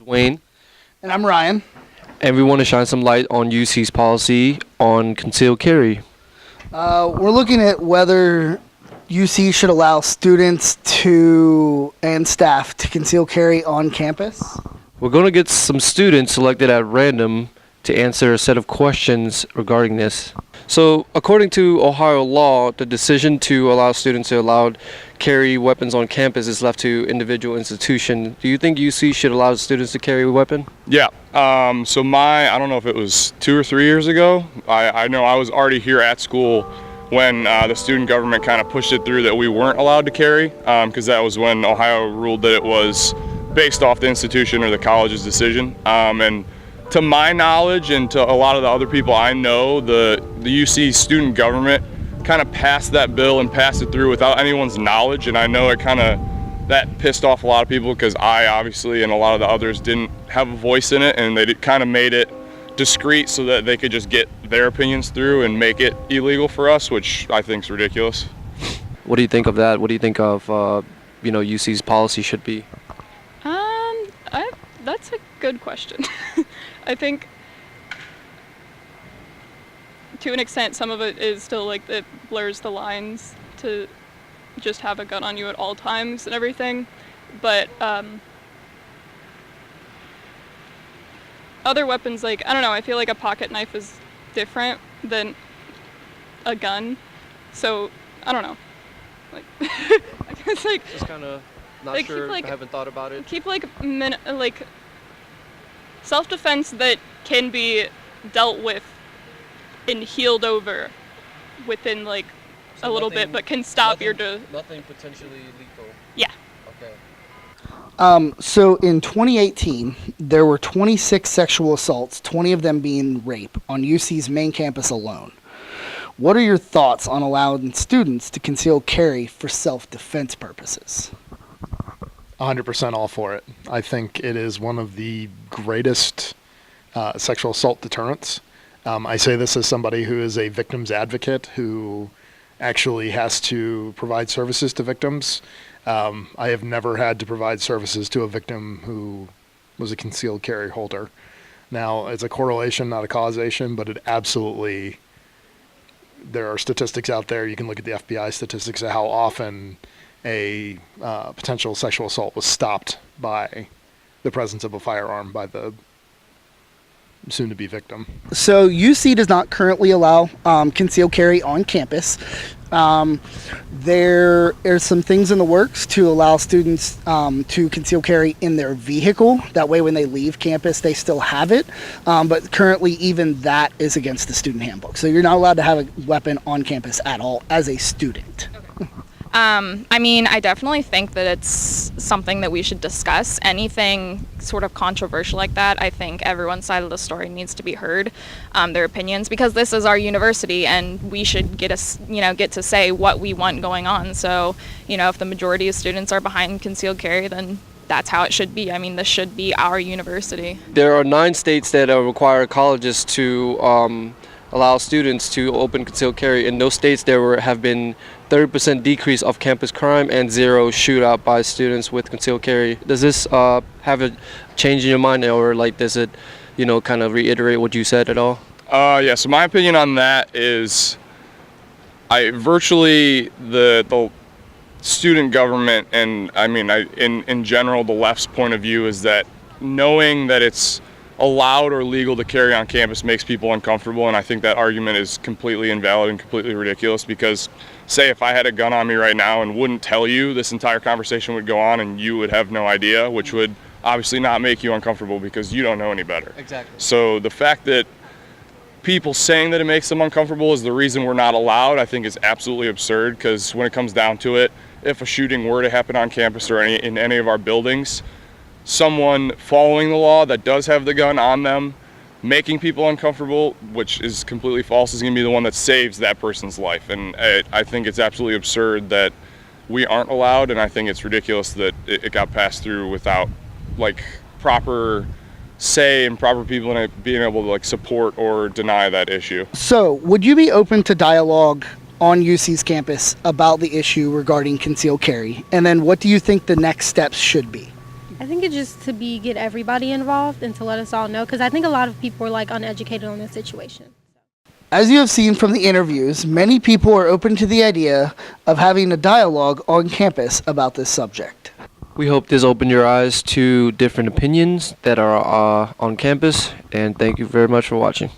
Wayne, And I'm Ryan. and we want to shine some light on UC's policy on concealed carry. We're looking at whether UC should allow students and staff to conceal carry on campus. We're going to get some students selected at random to answer a set of questions regarding this. So, according to Ohio law, the decision to allow students to carry weapons on campus is left to individual institution. Do you think UC should allow students to carry a weapon? Yeah. I don't know if it was 2 or 3 years ago. I know I was already here at school when the student government kind of pushed it through that we weren't allowed to carry, because that was when Ohio ruled that it was based off the institution or the college's decision. And to my knowledge and to a lot of the other people I know, the UC student government kind of passed that bill and passed it through without anyone's knowledge. And I know that pissed off a lot of people because I obviously and a lot of the others didn't have a voice in it, and they kind of made it discreet so that they could just get their opinions through and make it illegal for us, which I think is ridiculous. What do you think of that? What do you think of UC's policy should be? That's a good question. I think to an extent some of it is still like it blurs the lines to just have a gun on you at all times and everything, but other weapons, like, I don't know, I feel like a pocket knife is different than a gun, so I don't know, like I guess like Just kind of not like, sure. I haven't thought about it. keep like self-defense that can be dealt with and healed over within like a little bit, but can stop nothing potentially lethal. Yeah. Okay. So in 2018, there were 26 sexual assaults, 20 of them being rape, on UC's main campus alone. What are your thoughts on allowing students to conceal carry for self-defense purposes? 100% all for it. I think it is one of the greatest sexual assault deterrents. I say this as somebody who is a victim's advocate who actually has to provide services to victims. I have never had to provide services to a victim who was a concealed carry holder. Now, it's a correlation, not a causation, but it absolutely, there are statistics out there. You can look at the FBI statistics of how often a potential sexual assault was stopped by the presence of a firearm by the soon-to-be victim. So UC does not currently allow concealed carry on campus. There are some things in the works to allow students to conceal carry in their vehicle. That way when they leave campus, they still have it. But currently even that is against the student handbook. So you're not allowed to have a weapon on campus at all as a student. I definitely think that it's something that we should discuss. Anything sort of controversial like that, I think everyone's side of the story needs to be heard, their opinions, because this is our university and we should get to say what we want going on. So, if the majority of students are behind concealed carry, then that's how it should be. This should be our university. There are 9 states that require colleges to allow students to open concealed carry. In those states, have been 30% decrease of campus crime and 0 shootout by students with concealed carry. Does this have a change in your mind, or does it, kind of reiterate what you said at all? Yeah. So my opinion on that is, virtually the student government and in general the left's point of view is that knowing that it's allowed or legal to carry on campus makes people uncomfortable, and I think that argument is completely invalid and completely ridiculous, because say if I had a gun on me right now and wouldn't tell you, this entire conversation would go on and you would have no idea, which would obviously not make you uncomfortable because you don't know any better. Exactly. So the fact that people saying that it makes them uncomfortable is the reason we're not allowed, I think is absolutely absurd, because when it comes down to it, if a shooting were to happen on campus or in any of our buildings, someone following the law that does have the gun on them, making people uncomfortable, which is completely false, is going to be the one that saves that person's life. And I think it's absolutely absurd that we aren't allowed, and I think it's ridiculous that it got passed through without proper say and proper people being able to support or deny that issue. So would you be open to dialogue on UC's campus about the issue regarding concealed carry? And then what do you think the next steps should be? I think it's just to get everybody involved and to let us all know, because I think a lot of people are like uneducated on this situation. As you have seen from the interviews, many people are open to the idea of having a dialogue on campus about this subject. We hope this opened your eyes to different opinions that are on campus, and thank you very much for watching.